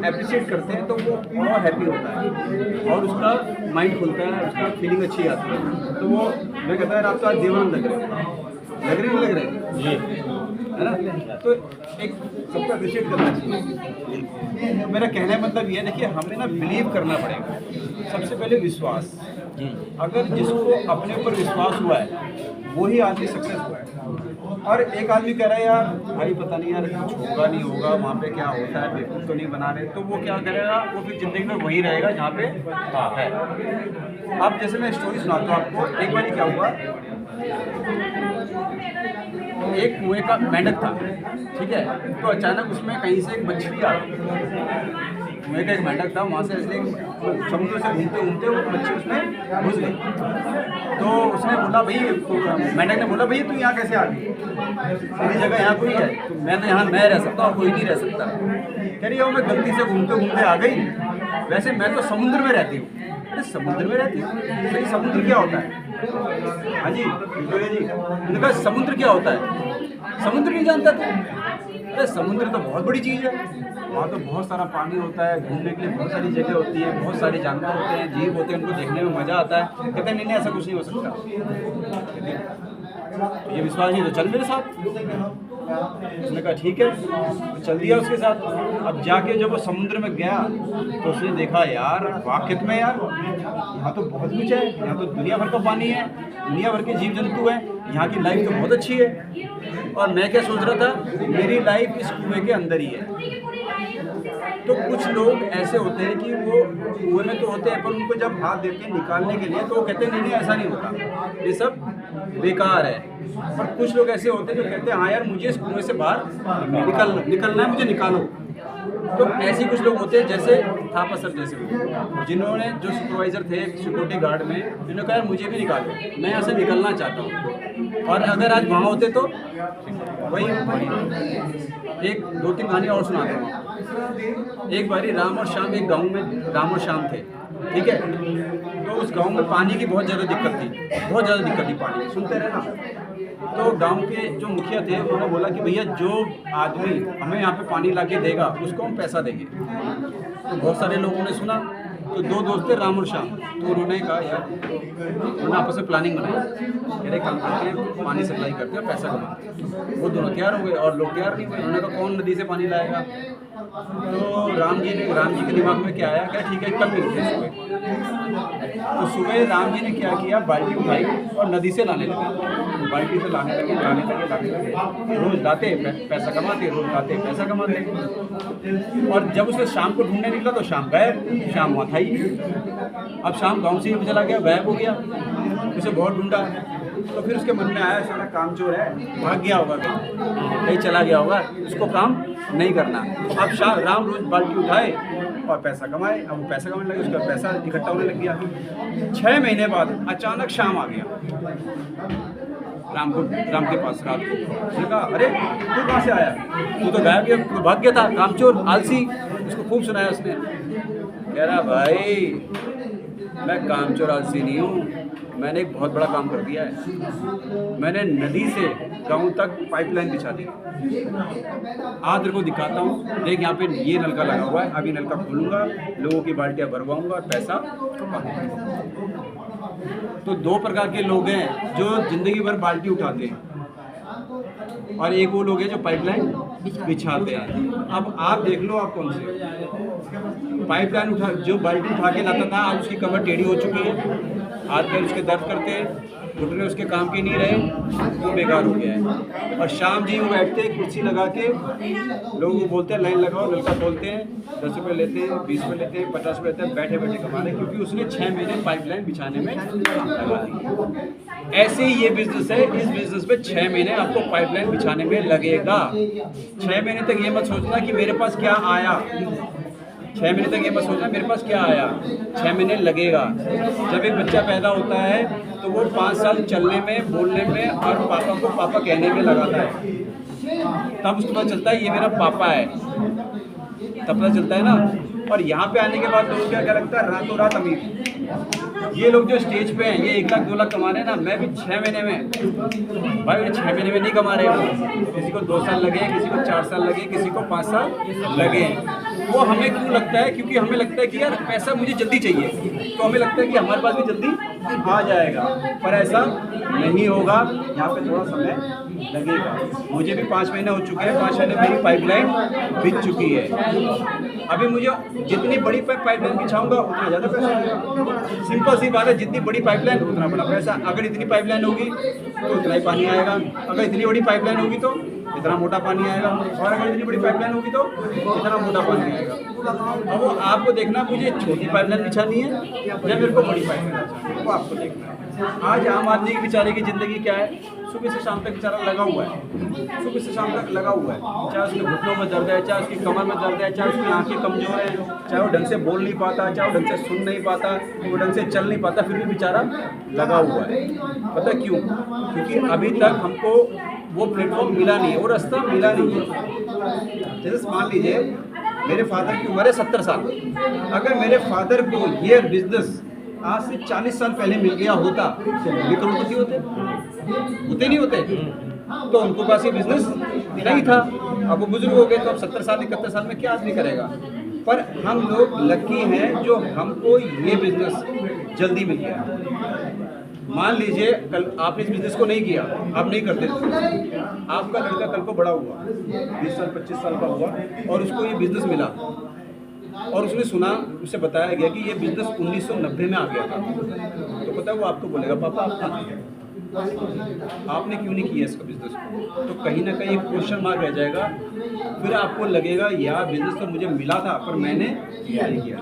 Appreciate करते हैं तो वो और हैप्पी होता है और उसका माइंड खुलता है, उसका फीलिंग अच्छी आती है। तो वो मैं कहता है आप तो आज देवानंद लग रहे नहीं लग रहे जी, है ना। तो एक सबको अप्रिशिएट करना चाहिए। मेरा कहने का मतलब ये है, देखिए हमें ना बिलीव करना पड़ेगा। सबसे पहले विश्वास, अगर जिसको अपने ऊपर विश्वास हुआ है वही आदमी सक्सेस हुआ है। और एक आदमी कह रहा है यार भाई पता नहीं यार कुछ होगा नहीं होगा, वहाँ पे क्या होता है बेवकूफ़ तो नहीं बना रहे, तो वो क्या करेगा, वो फिर ज़िंदगी में वही रहेगा जहाँ पे है। अब जैसे मैं स्टोरी सुनाता हूँ आपको। एक बार क्या हुआ, एक कुएं का मेंढक था, ठीक है। तो अचानक उसमें कहीं से एक मछली आ गई। कुएं का एक मेंढक था, वहाँ से इसलिए समुद्र से घूमते घूमते वो मच्छी उसमें घुस गई। तो उसने बोला भाई, मेंढक ने बोला भैया तू यहाँ कैसे आ गई, मेरी जगह यहाँ कोई है, तो मैं तो यहाँ मैं रह सकता हूँ, कोई नहीं रह सकता। कह रही है मैं गलती से घूमते घूमते आ गई, वैसे मैं तो समुद्र में रहती हूँ। अरे समुद्र में रहती हूँ, सही समुद्र क्या होता है? हाँ जी जी, उन्होंने कहा समुद्र क्या होता है? समुद्र नहीं जानता तू? अरे समुद्र तो बहुत बड़ी चीज़ है, वहाँ तो बहुत सारा पानी होता है, घूमने के लिए बहुत सारी जगह होती है, बहुत सारे जानवर होते हैं, जीव होते हैं, उनको देखने में मज़ा आता है। कहते हैं नहीं ऐसा कुछ नहीं हो सकता। तो ये विश्वास नहीं तो चल मेरे साथ। उसने कहा ठीक है, तो चल दिया उसके साथ। अब जाके जब वो समुद्र में गया तो उसने देखा यार वाकई में यार यहाँ तो बहुत कुछ है, यहाँ तो दुनिया भर का पानी है, दुनिया भर के जीव जंतु हैं, यहाँ की लाइफ तो बहुत अच्छी है। और मैं क्या सोच रहा था, मेरी लाइफ इस कुएं के अंदर ही है। तो कुछ लोग ऐसे होते हैं कि वो कुएं में तो होते हैं, पर उनको जब हाथ देते हैं निकालने के लिए तो वो कहते हैं नहीं ऐसा नहीं होता, ये सब बेकार है। और कुछ लोग ऐसे होते हैं जो कहते हैं हाँ यार मुझे इस कुएं से बाहर निकलना है, मुझे निकालो। तो ऐसे कुछ लोग होते हैं जैसे थापा सर जैसे लोग, जिन्होंने जो सुपरवाइजर थे सिक्योरिटी गार्ड में, उन्होंने कहा मुझे भी निकालो, मैं यहाँ से निकलना चाहता हूँ। और अगर आज वहाँ होते तो वही एक दो तीन कहानी और सुनाता हूँ। एक बारी राम और श्याम, एक गाँव में राम और श्याम थे, ठीक है। तो उस गांव में पानी की बहुत ज़्यादा दिक्कत थी, बहुत ज़्यादा दिक्कत थी पानी, सुनते रहे ना। तो गांव के जो मुखिया थे उन्होंने बोला कि भैया जो आदमी हमें यहाँ पे पानी ला के देगा उसको हम पैसा देंगे। तो बहुत सारे लोगों ने सुना। तो दो दोस्त थे राम और श्याम, तो उन्होंने कहा यार, उन्होंने आपस में प्लानिंग बनाई, मेरे काम करते हैं पानी सप्लाई करते हैं पैसा कमाते हैं। वो दोनों तैयार हो गए और लोग तैयार नहीं हुए। उन्होंने कहा कौन नदी से पानी लाएगा? तो राम जी के दिमाग में क्या आया, क्या ठीक है कल मिलते हैं सुबह। तो सुबह राम जी ने क्या किया, बाल्टी उठाई और नदी से लाने लगे, बाल्टी से लाने लगे, रोज लाते पैसा कमाते, रोज लाते पैसा कमाते। और जब उसे शाम को ढूंढने निकला तो शाम गायब, शाम वहाँ था ही। अब शाम गाँव से ही चला गया, गायब हो गया, उसे बहुत ढूंढा। तो फिर उसके मन में आया सारा कामचोर है, भाग गया होगा कहीं चला गया होगा, उसको काम नहीं करना। अब शाम राम रोज बाल्टी उठाए और पैसा कमाए। अब वो पैसा कमाने लगे, उसका पैसा इकट्ठा होने लग गया। 6 महीने बाद अचानक शाम आ गया राम के पास रात को। उसने कहा अरे तू कहाँ से आया, तू तो गायब गया, तू भाग गया था, कामचोर आलसी। उसको खूब सुनाया उसने। कह रहा भाई मैं कामचोर आलसी नहीं हूँ, मैंने एक बहुत बड़ा काम कर दिया है। मैंने नदी से गांव तक पाइपलाइन बिछा दी। आज तेरे को दिखाता हूँ, देख यहाँ पे ये नलका लगा हुआ है, अभी नलका खोलूँगा, लोगों की बाल्टियाँ भरवाऊँगा और पैसा कमाऊँगा। तो दो प्रकार के लोग हैं जो ज़िंदगी भर बाल्टी उठाते हैं और एक वो लोग हैं जो पाइपलाइन बिछाते हैं। अब आप देख लो आप कौन से। पाइपलाइन उठा, जो बाल्टी उठा के लाता था आज उसकी कमर टेढ़ी हो चुकी है, हाथ पैर उसके दर्द करते हैं, घुटने उसके काम के नहीं रहे, वो बेकार हो गया है। और शाम जी वो बैठते हैं कुर्सी लगा के, लोगों को बोलते हैं लाइन लगाओ, नलका खोलते हैं, 10 रुपये लेते हैं, 20 रुपये लेते हैं, 50 रुपये लेते हैं, बैठे बैठे कमा रहे, क्योंकि उसने 6 महीने पाइपलाइन बिछाने में लगा दिए। ऐसे ही ये बिजनेस है, इस बिजनेस में 6 महीने आपको पाइपलाइन बिछाने में लगेगा। 6 महीने तक ये मत सोचना कि मेरे पास क्या आया, 6 महीने तक ये मत सोचना मेरे पास क्या आया, 6 महीने लगेगा। जब एक बच्चा पैदा होता है तो वो 5 साल चलने में, बोलने में और पापा को पापा कहने में लगाता है, तब उसको पता चलता है ये मेरा पापा है, तब पता चलता है ना। और यहाँ पे आने के बाद लोगों को क्या लगता है, रातों रात अमीर। ये लोग जो स्टेज पे हैं, ये 1 लाख 2 लाख कमा रहे हैं ना, मैं भी 6 महीने में, भाई 6 महीने में नहीं कमा रहे हो, किसी को 2 साल लगे, किसी को 4 साल लगे, किसी को 5 साल लगे। वो हमें क्यों लगता है, क्योंकि हमें लगता है कि यार पैसा मुझे जल्दी चाहिए, तो हमें लगता है कि हमारे पास भी जल्दी आ जाएगा, पर ऐसा नहीं होगा। यहाँ पे थोड़ा समय लगेगा। मुझे भी 5 महीने हो चुके हैं, 5 महीने मेरी पाइपलाइन बिक चुकी है। अभी मुझे जितनी बड़ी पाइपलाइन बिछाऊंगा उतना ज़्यादा पैसा आएगा। सिंपल सी बात है, जितनी बड़ी पाइपलाइन उतना बड़ा पैसा। अगर इतनी पाइपलाइन होगी तो उतना ही पानी आएगा, अगर इतनी बड़ी पाइपलाइन होगी तो इतना मोटा पानी आएगा, और अगर इतनी बड़ी पाइपलाइन होगी तो इतना मोटा पानी आएगा। अब वो आपको देखना, मुझे छोटी पाइपलाइन बिछानी है या मेरे को बड़ी पाइपलाइन बिछानी है, वो आपको देखना है। आज आम आदमी की बेचारे की ज़िंदगी क्या है, सुबह से शाम तक बेचारा लगा हुआ है, सुबह से शाम तक लगा हुआ है। चाहे उसके घुटनों में दर्द है, चाहे उसकी कमर में दर्द है, चाहे उसकी आंखें कमज़ोर हैं, चाहे वो ढंग से बोल नहीं पाता, चाहे वो ढंग से सुन नहीं पाता, वो ढंग से चल नहीं पाता, फिर भी बेचारा लगा हुआ है। पता क्यों? क्योंकि अभी तक हमको वो प्लेटफॉर्म मिला नहीं है, वो रास्ता मिला नहीं है। जैसे मान लीजिए मेरे फादर की उम्र है 70 साल, अगर मेरे फादर को ये बिजनेस आज से 40 साल पहले मिल गया होता तो वो भी करोड़पति होते नहीं होते, तो उनको पास ये बिजनेस नहीं था। अब वो बुजुर्ग हो गए, तो अब 70 साल 71 साल में क्या आदमी करेगा। पर हम लोग लकी हैं जो हमको ये बिजनेस जल्दी मिल गया। मान लीजिए कल आपने इस बिजनेस को नहीं किया, आप नहीं करते थे, आपका लड़का कल को बड़ा हुआ, 20 साल 25 साल का हुआ और उसको ये बिजनेस मिला और उसने सुना, उससे बताया गया कि ये बिजनेस 1990 में आ गया था, तो पता है वो आपको बोलेगा पापा आपने क्यों नहीं किया इसका बिजनेस को। तो कहीं ना कहीं एक क्वेश्चन मार्क रह जाएगा, फिर आपको लगेगा यार बिजनेस तो मुझे मिला था पर मैंने किया नहीं किया।